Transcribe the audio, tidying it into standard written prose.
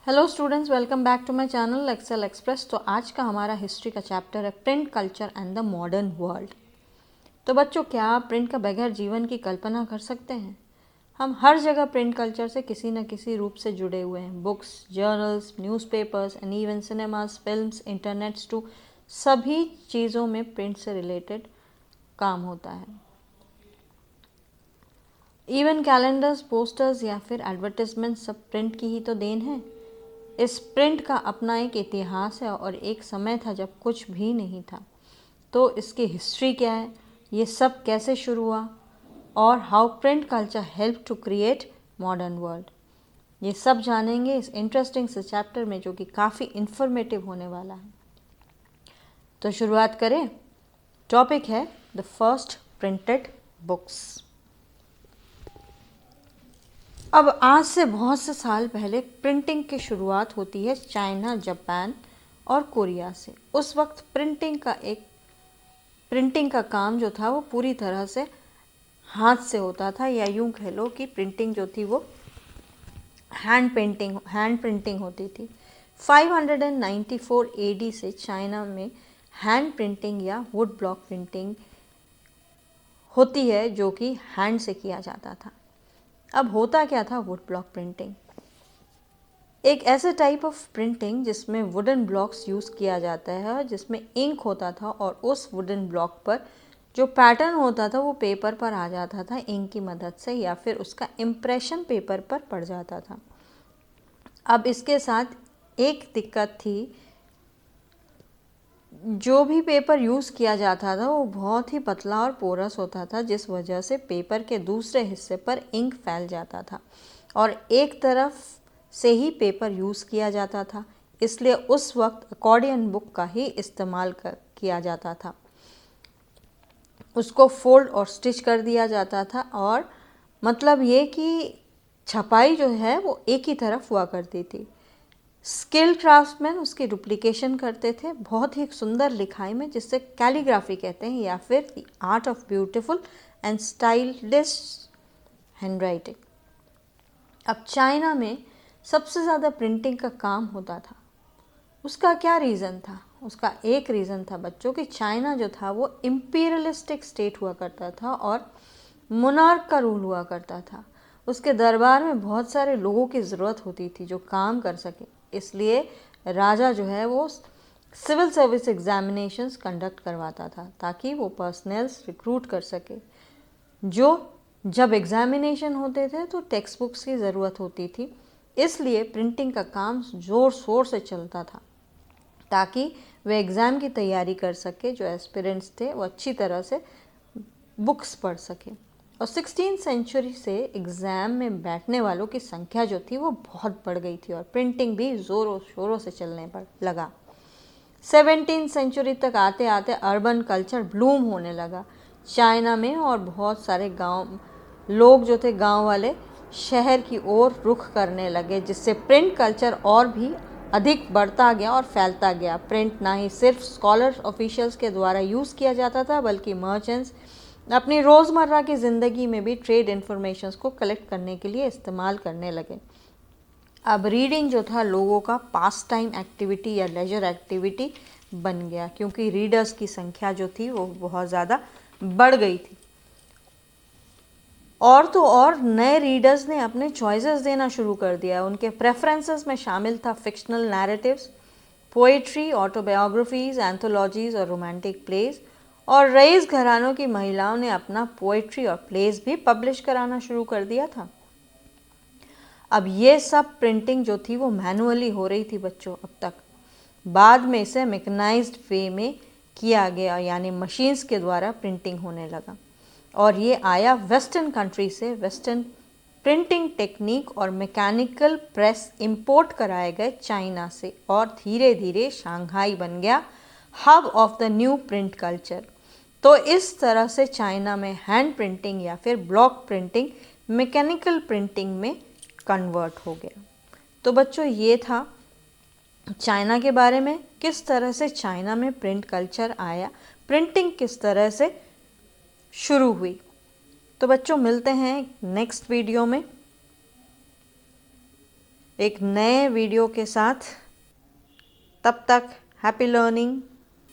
Hello students, welcome back to my channel excel express. तो आज का हमारा हिस्ट्री का चैप्टर है print culture and the modern world. तो बच्चों, क्या आप प्रिंट का बगैर जीवन की कल्पना कर सकते हैं? हम हर जगह प्रिंट कल्चर से किसी न किसी रूप से जुड़े हुए हैं। Books, journals, newspapers and even cinemas, films, internets to सभी चीज़ों में प्रिंट से रिलेटेड काम होता है। इवन कैलेंडर्स, पोस्टर्स या फिर एडवर्टाइजमेंट सब प्रिंट की ही तो देन है। इस प्रिंट का अपना एक इतिहास है और एक समय था जब कुछ भी नहीं था। तो इसकी हिस्ट्री क्या है, ये सब कैसे शुरू हुआ और how print culture help to create modern world, ये सब जानेंगे इस इंटरेस्टिंग से चैप्टर में, जो कि काफ़ी इंफॉर्मेटिव होने वाला है। तो शुरुआत करें। टॉपिक है द फर्स्ट प्रिंटेड बुक्स। अब आज से बहुत से साल पहले प्रिंटिंग की शुरुआत होती है चाइना, जापान और कोरिया से। उस वक्त प्रिंटिंग का काम जो था वो पूरी तरह से हाथ से होता था, या यूं कह लो कि प्रिंटिंग जो थी वो हैंड प्रिंटिंग होती थी। 594 AD से चाइना में हैंड प्रिंटिंग या वुड ब्लॉक प्रिंटिंग होती है, जो कि हैंड से किया जाता था। अब होता क्या था वुड ब्लॉक प्रिंटिंग? एक ऐसे टाइप ऑफ प्रिंटिंग जिसमें वुडन ब्लॉक्स यूज़ किया जाता है, जिसमें इंक होता था और उस वुडन ब्लॉक पर जो पैटर्न होता था वो पेपर पर आ जाता था इंक की मदद से, या फिर उसका इम्प्रेशन पेपर पर पड़ जाता था। अब इसके साथ एक दिक्कत थी, जो भी पेपर यूज़ किया जाता था वो बहुत ही पतला और पोरस होता था, जिस वजह से पेपर के दूसरे हिस्से पर इंक फैल जाता था और एक तरफ से ही पेपर यूज़ किया जाता था। इसलिए उस वक्त अकॉर्डियन बुक का ही इस्तेमाल किया जाता था। उसको फोल्ड और स्टिच कर दिया जाता था, और मतलब ये कि छपाई जो है वो एक ही तरफ हुआ करती थी। स्किल क्राफ्ट्समैन उसकी डुप्लीकेशन करते थे बहुत ही सुंदर लिखाई में, जिससे कैलीग्राफी कहते हैं, या फिर the art of beautiful and stylish handwriting. अब चाइना में सबसे ज़्यादा प्रिंटिंग का काम होता था। उसका क्या रीज़न था? उसका एक रीज़न था बच्चों कि चाइना जो था वो इम्पीरियलिस्टिक स्टेट हुआ करता था और मोनार्क का रूल हुआ करता था। उसके दरबार में बहुत सारे लोगों की ज़रूरत होती थी जो काम कर सके। इसलिए राजा जो है वो सिविल सर्विस एग्जामिनेशंस कंडक्ट करवाता था ताकि वो पर्सनल्स रिक्रूट कर सके। जब एग्जामिनेशन होते थे तो टेक्स्ट बुक्स की ज़रूरत होती थी, इसलिए प्रिंटिंग का काम ज़ोर शोर से चलता था ताकि वे एग्ज़ाम की तैयारी कर सके। जो एस्पिरेंट्स थे वो अच्छी तरह से बुक्स पढ़ सके। और 16th सेंचुरी से एग्ज़ाम में बैठने वालों की संख्या जो थी वो बहुत बढ़ गई थी और प्रिंटिंग भी ज़ोरों शोरों से चलने पर लगा। 17th सेंचुरी तक आते आते अर्बन कल्चर ब्लूम होने लगा चाइना में, और बहुत सारे लोग जो थे गांव वाले शहर की ओर रुख करने लगे, जिससे प्रिंट कल्चर और भी अधिक बढ़ता गया और फैलता गया। प्रिंट ना ही सिर्फ स्कॉलर ऑफिशियल्स के द्वारा यूज़ किया जाता था, बल्कि मर्चेंट्स अपनी रोज़मर्रा की ज़िंदगी में भी ट्रेड इन्फॉर्मेशंस को कलेक्ट करने के लिए इस्तेमाल करने लगे। अब रीडिंग जो था लोगों का पास टाइम एक्टिविटी या लेजर एक्टिविटी बन गया, क्योंकि रीडर्स की संख्या जो थी वो बहुत ज़्यादा बढ़ गई थी। और तो और नए रीडर्स ने अपने चॉइसेस देना शुरू कर दिया। उनके प्रेफरेंसेस में शामिल था fictional narratives, poetry, autobiographies, anthologies और रोमांटिक प्लेज। और रईस घरानों की महिलाओं ने अपना पोएट्री और प्लेज भी पब्लिश कराना शुरू कर दिया था। अब ये सब प्रिंटिंग जो थी वो मैनुअली हो रही थी बच्चों अब तक। बाद में इसे मैकेनाइज्ड वे में किया गया, यानी मशीन्स के द्वारा प्रिंटिंग होने लगा। और ये आया वेस्टर्न कंट्री से। वेस्टर्न प्रिंटिंग टेक्निक और मैकेनिकल प्रेस इंपोर्ट कराए गए चाइना से, और धीरे धीरे शंघाई बन गया hub of the new print culture. तो इस तरह से चाइना में हैंड प्रिंटिंग या फिर ब्लॉक प्रिंटिंग मैकेनिकल प्रिंटिंग में कन्वर्ट हो गया। तो बच्चों, ये था चाइना के बारे में, किस तरह से चाइना में प्रिंट कल्चर आया, प्रिंटिंग किस तरह से शुरू हुई। तो बच्चों, मिलते हैं नेक्स्ट वीडियो में। एक नए वीडियो के साथ। तब तक हैप्पी लर्निंग।